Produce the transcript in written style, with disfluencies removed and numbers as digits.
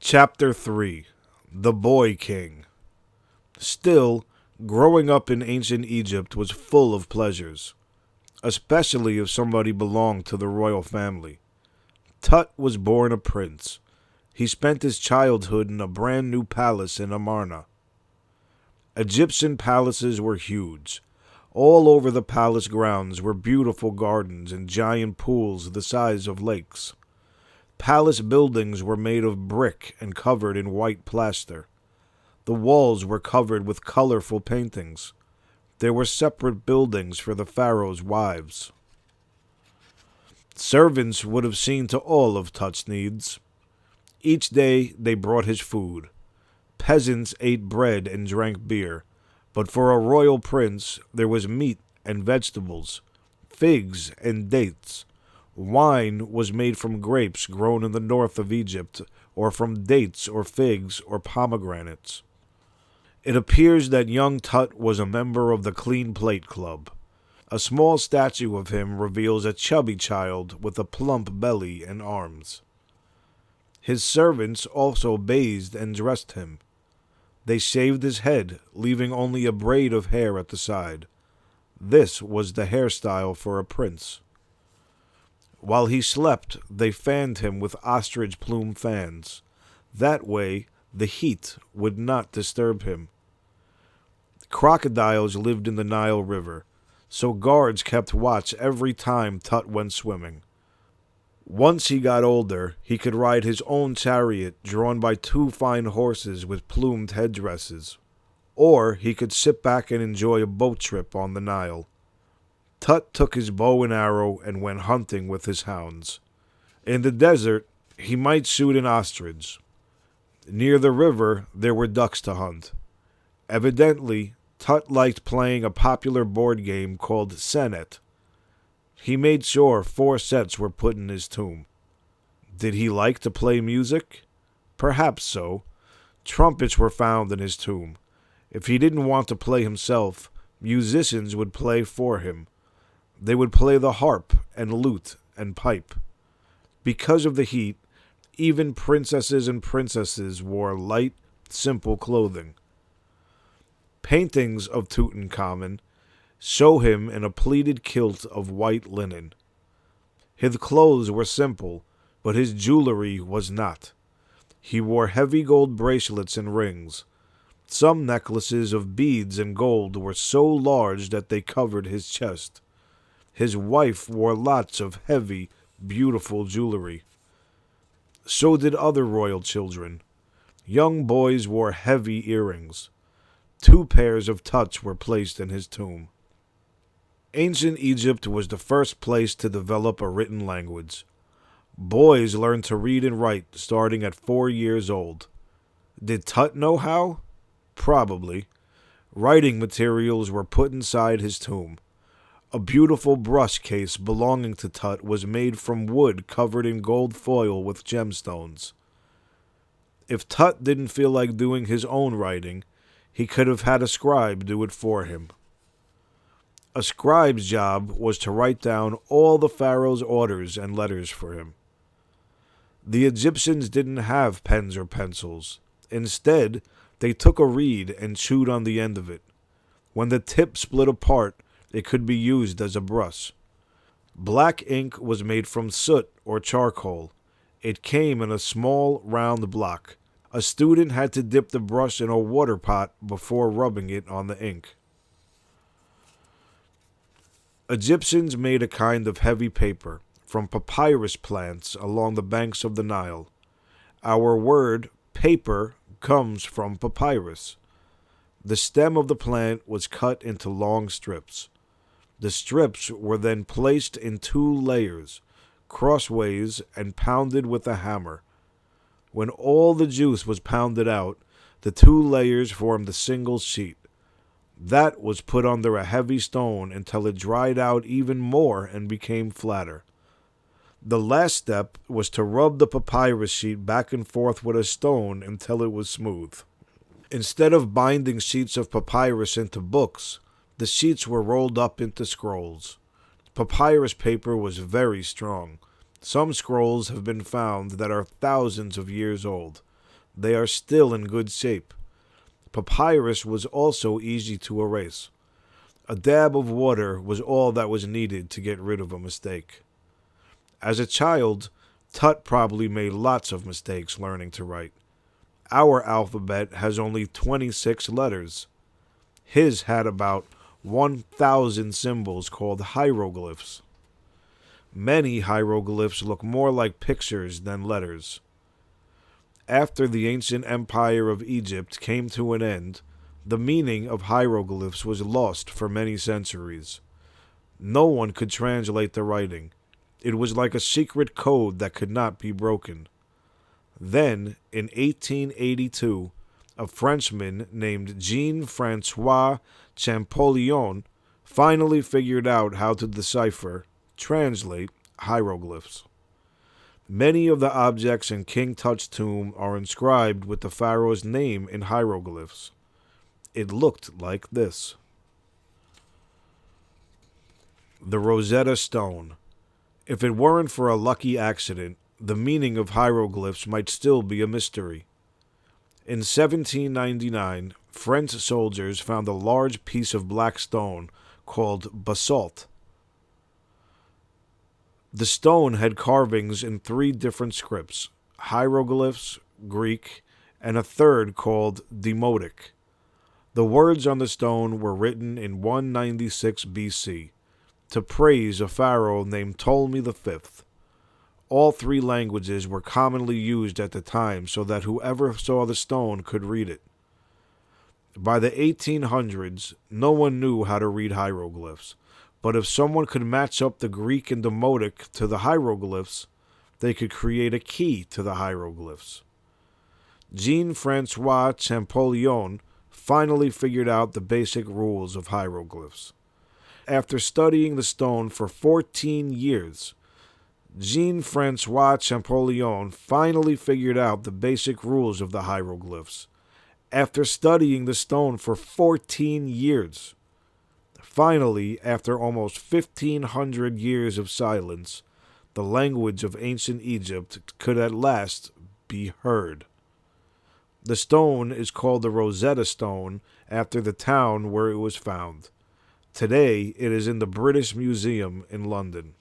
Chapter 3 The Boy King. Still, growing up in ancient Egypt was full of pleasures, especially if somebody belonged to the royal family. Tut was born a prince. He spent his childhood in a brand new palace in Amarna. Egyptian palaces were huge. All over the palace grounds were beautiful gardens and giant pools the size of lakes. Palace buildings were made of brick and covered in white plaster. The walls were covered with colorful paintings. There were separate buildings for the pharaoh's wives. Servants would have seen to all of Tut's needs. Each day they brought his food. Peasants ate bread and drank beer, but for a royal prince there was meat and vegetables, figs and dates. Wine was made from grapes grown in the north of Egypt, or from dates or figs or pomegranates. It appears that young Tut was a member of the Clean Plate Club. A small statue of him reveals a chubby child with a plump belly and arms. His servants also bathed and dressed him. They shaved his head, leaving only a braid of hair at the side. This was the hairstyle for a prince. While he slept, they fanned him with ostrich plume fans. That way, the heat would not disturb him. Crocodiles lived in the Nile River, so guards kept watch every time Tut went swimming. Once he got older, he could ride his own chariot drawn by two fine horses with plumed headdresses, or he could sit back and enjoy a boat trip on the Nile. Tut took his bow and arrow and went hunting with his hounds. In the desert, he might shoot an ostrich. Near the river, there were ducks to hunt. Evidently, Tut liked playing a popular board game called Senet. He made sure 4 sets were put in his tomb. Did he like to play music? Perhaps so. Trumpets were found in his tomb. If he didn't want to play himself, musicians would play for him. They would play the harp and lute and pipe. Because of the heat, even princesses and princesses wore light, simple clothing. Paintings of Tutankhamun show him in a pleated kilt of white linen. His clothes were simple, but his jewelry was not. He wore heavy gold bracelets and rings. Some necklaces of beads and gold were so large that they covered his chest. His wife wore lots of heavy, beautiful jewelry. So did other royal children. Young boys wore heavy earrings. 2 pairs of Tuts were placed in his tomb. Ancient Egypt was the first place to develop a written language. Boys learned to read and write starting at 4 years old. Did Tut know how? Probably. Writing materials were put inside his tomb. A beautiful brush case belonging to Tut was made from wood covered in gold foil with gemstones. If Tut didn't feel like doing his own writing, he could have had a scribe do it for him. A scribe's job was to write down all the pharaoh's orders and letters for him. The Egyptians didn't have pens or pencils. Instead, they took a reed and chewed on the end of it. When the tip split apart, it could be used as a brush. Black ink was made from soot or charcoal. It came in a small, round block. A student had to dip the brush in a water pot before rubbing it on the ink. Egyptians made a kind of heavy paper from papyrus plants along the banks of the Nile. Our word paper comes from papyrus. The stem of the plant was cut into long strips. The strips were then placed in 2 layers, crossways, and pounded with a hammer. When all the juice was pounded out, the 2 layers formed a single sheet. That was put under a heavy stone until it dried out even more and became flatter. The last step was to rub the papyrus sheet back and forth with a stone until it was smooth. Instead of binding sheets of papyrus into books, the sheets were rolled up into scrolls. Papyrus paper was very strong. Some scrolls have been found that are thousands of years old. they are still in good shape. Papyrus was also easy to erase. A dab of water was all that was needed to get rid of a mistake. As a child, Tut probably made lots of mistakes learning to write. Our alphabet has only 26 letters. His had about 1,000 symbols called hieroglyphs. Many hieroglyphs look more like pictures than letters. After the ancient empire of Egypt came to an end, the meaning of hieroglyphs was lost for many centuries. No one could translate the writing. It was like a secret code that could not be broken. Then, in 1882, a Frenchman named Jean-Francois Champollion finally figured out how to decipher, translate, hieroglyphs. Many of the objects in King Tut's tomb are inscribed with the pharaoh's name in hieroglyphs. It looked like this. The Rosetta Stone. If it weren't for a lucky accident, the meaning of hieroglyphs might still be a mystery. In 1799, French soldiers found a large piece of black stone called basalt. The stone had carvings in 3 different scripts, hieroglyphs, Greek, and a third called Demotic. The words on the stone were written in 196 BC to praise a pharaoh named Ptolemy V. All 3 languages were commonly used at the time so that whoever saw the stone could read it. By the 1800s, no one knew how to read hieroglyphs, but if someone could match up the Greek and Demotic to the hieroglyphs, they could create a key to the hieroglyphs. Jean-Francois Champollion finally figured out the basic rules of hieroglyphs. After studying the stone for 14 years, Jean-Francois Champollion finally figured out the basic rules of the hieroglyphs. After studying the stone for 14 years. Finally, after almost 1,500 years of silence, the language of ancient Egypt could at last be heard. The stone is called the Rosetta Stone after the town where it was found. Today, it is in the British Museum in London.